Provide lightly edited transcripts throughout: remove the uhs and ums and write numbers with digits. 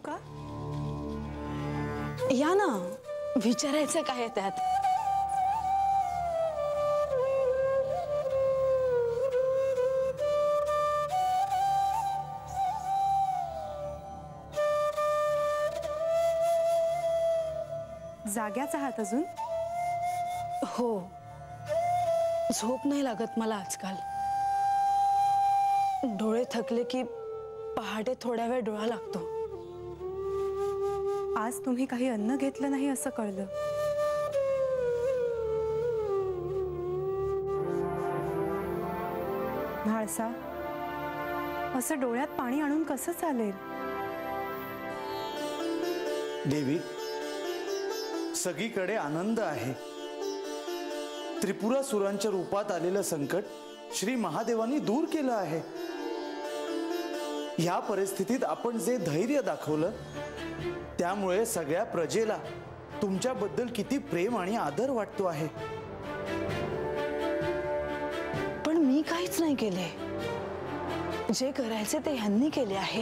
का? या ना, विचारायचं काय आहे त्यात? जाग्याच आहात अजून? हो, झोप नाही लागत मला आजकाल. डोळे थकले की पहाटे थोड्या वेळ डोळा लागतो. आज तुम्ही काही अन्न घेतलं नाही असं कळलं. म्हाळसा, असं डोळ्यात पाणी आणून कसं चालेल? देवी, सगळीकडे आनंद आहे. त्रिपुरासुरांच्या रूपात आलेलं संकट श्री महादेवांनी दूर केलं आहे. ह्या परिस्थितीत आपण जे धैर्य दाखवलं त्यामुळे सगळ्या प्रजेला तुमच्याबद्दल किती प्रेम आणि आदर वाटतो आहे. पण मी काहीच नाही केले. जे करायचे ते ह्यांनी केले आहे.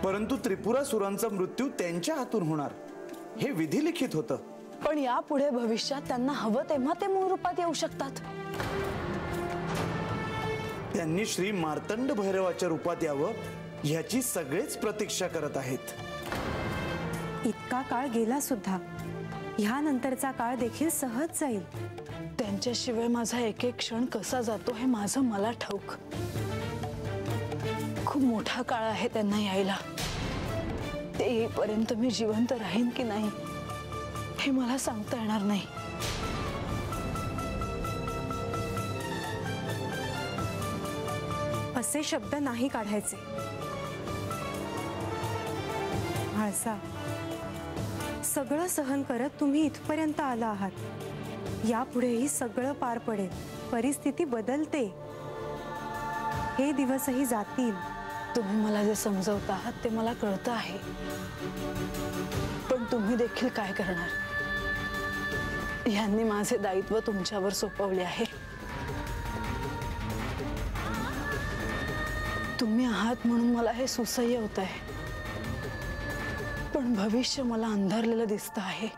परंतु त्रिपुरासुरांचा मृत्यू त्यांच्या हातून होणार हे विधी लिखित होतं. पण यापुढे भविष्यात त्यांना हवं तेव्हा ते मूळ रूपात येऊ शकतात. त्यांनी श्री मार्तंड भैरवाच्या रूपात यावं ह्याची सगळेच प्रतीक्षा करत आहेत. इतका काळ गेला सुद्धा, ह्यानंतरचा काळ देखील सहज जाईल. त्यांच्याशिवाय माझा एक एक क्षण कसा जातो हे माझं मला ठाऊक. खूप मोठा काळ आहे त्यांना यायला. ते येईपर्यंत मी जिवंत राहीन की नाही हे मला सांगता येणार नाही. असे शब्द नाही काढायचे. म्हाळसा, सगळं सहन करत तुम्ही इथपर्यंत आला आहात. यापुढेही सगळं पार पडेल. परिस्थिती बदलते. हे दिवसही जातील. तुम्ही मला जे समजवत आहात ते मला कळतं आहे. पण तुम्ही देखील काय करणार? यांनी माझे दायित्व तुमच्यावर सोपवले आहे. तुम्ही आहात म्हणून मला हे सुसह्य होत आहे. पण भविष्य मला अंधारलेलं दिसतं आहे.